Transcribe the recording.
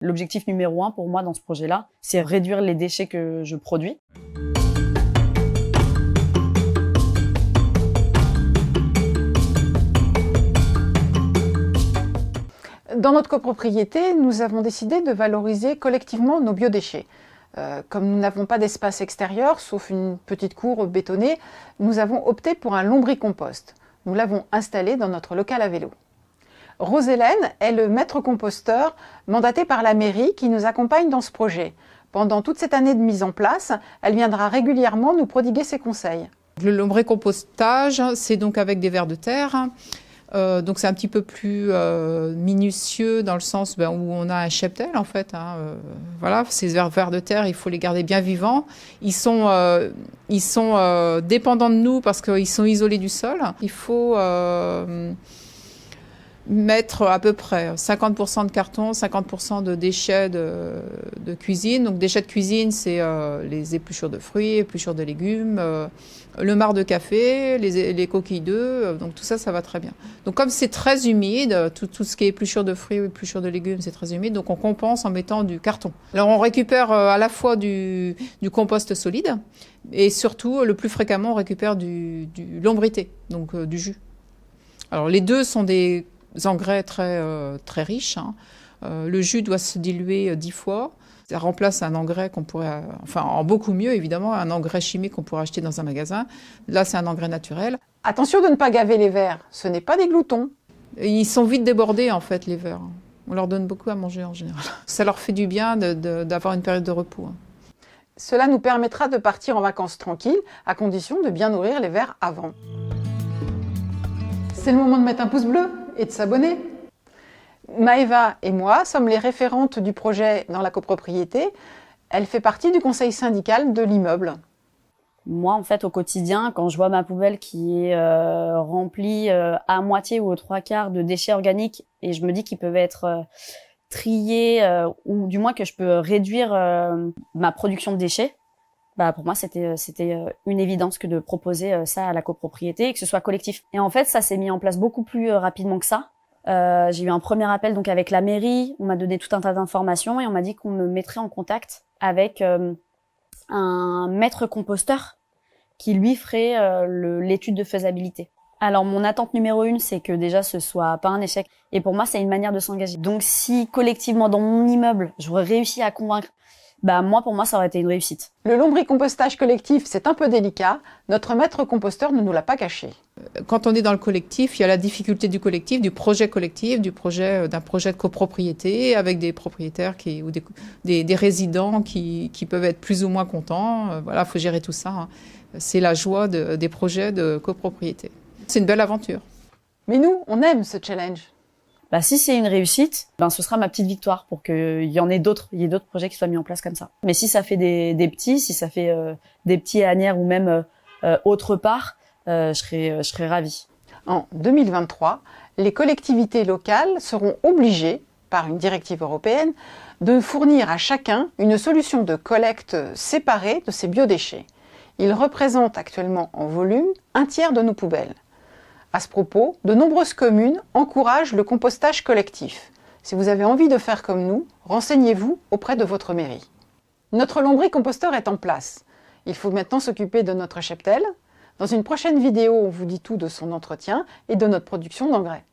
L'objectif numéro 1 pour moi dans ce projet-là, c'est réduire les déchets que je produis. Dans notre copropriété, nous avons décidé de valoriser collectivement nos biodéchets. Comme nous n'avons pas d'espace extérieur, sauf une petite cour bétonnée, nous avons opté pour un lombricompost. Nous l'avons installé dans notre local à vélo. Rose-Hélène est le maître composteur mandaté par la mairie qui nous accompagne dans ce projet. Pendant toute cette année de mise en place, elle viendra régulièrement nous prodiguer ses conseils. Le lombricompostage, c'est donc avec des vers de terre. Donc c'est un petit peu plus minutieux dans le sens où on a un cheptel en fait. Voilà, ces vers de terre, il faut les garder bien vivants. Ils sont dépendants de nous parce qu'ils sont isolés du sol. Il faut mettre à peu près 50% de carton, 50% de déchets de cuisine. Donc déchets de cuisine, c'est les épluchures de fruits, épluchures de légumes, le marc de café, les coquilles d'œufs, donc tout ça, ça va très bien. Donc comme c'est très humide, tout ce qui est épluchures de fruits ou épluchures de légumes, c'est très humide, donc on compense en mettant du carton. Alors on récupère à la fois du compost solide, et surtout, le plus fréquemment, on récupère du lombrité, donc du jus. Alors les deux sont des engrais très riches. Le jus doit se diluer 10 fois. Ça remplace un engrais qu'on pourrait, enfin en beaucoup mieux évidemment, un engrais chimique qu'on pourrait acheter dans un magasin. Là, c'est un engrais naturel. Attention de ne pas gaver les vers, ce n'est pas des gloutons. Ils sont vite débordés en fait, les vers. On leur donne beaucoup à manger en général. Ça leur fait du bien d'avoir une période de repos. Cela nous permettra de partir en vacances tranquilles, à condition de bien nourrir les vers avant. C'est le moment de mettre un pouce bleu et de s'abonner. Maëva et moi sommes les référentes du projet dans la copropriété. Elle fait partie du conseil syndical de l'immeuble. Moi, en fait, au quotidien, quand je vois ma poubelle qui est remplie à moitié ou aux 3/4 de déchets organiques, et je me dis qu'ils peuvent être triés, ou du moins que je peux réduire ma production de déchets, bah pour moi, c'était une évidence que de proposer ça à la copropriété et que ce soit collectif. Et en fait, ça s'est mis en place beaucoup plus rapidement que ça. J'ai eu un premier appel donc avec la mairie, on m'a donné tout un tas d'informations et on m'a dit qu'on me mettrait en contact avec un maître composteur qui lui ferait l'étude de faisabilité. Alors mon attente numéro 1, c'est que déjà ce soit pas un échec. Et pour moi, c'est une manière de s'engager. Donc si collectivement dans mon immeuble, j'aurais réussi à convaincre, bah moi pour moi ça aurait été une réussite. Le lombricompostage collectif, c'est un peu délicat. Notre maître composteur ne nous l'a pas caché. Quand on est dans le collectif, il y a la difficulté du collectif, du projet collectif, d'un projet de copropriété avec des propriétaires ou des résidents qui peuvent être plus ou moins contents. Voilà, faut gérer tout ça. C'est la joie des projets de copropriété. C'est une belle aventure. Mais nous, on aime ce challenge. Bah si c'est une réussite, ben ce sera ma petite victoire pour qu'il y en ait d'autres, il y ait d'autres projets qui soient mis en place comme ça. Mais si ça fait des petits, si ça fait des petits à Asnières ou même autre part, je serais ravie. En 2023, les collectivités locales seront obligées, par une directive européenne, de fournir à chacun une solution de collecte séparée de ces biodéchets. Ils représentent actuellement en volume 1/3 de nos poubelles. À ce propos, de nombreuses communes encouragent le compostage collectif. Si vous avez envie de faire comme nous, renseignez-vous auprès de votre mairie. Notre lombricomposteur est en place. Il faut maintenant s'occuper de notre cheptel. Dans une prochaine vidéo, on vous dit tout de son entretien et de notre production d'engrais.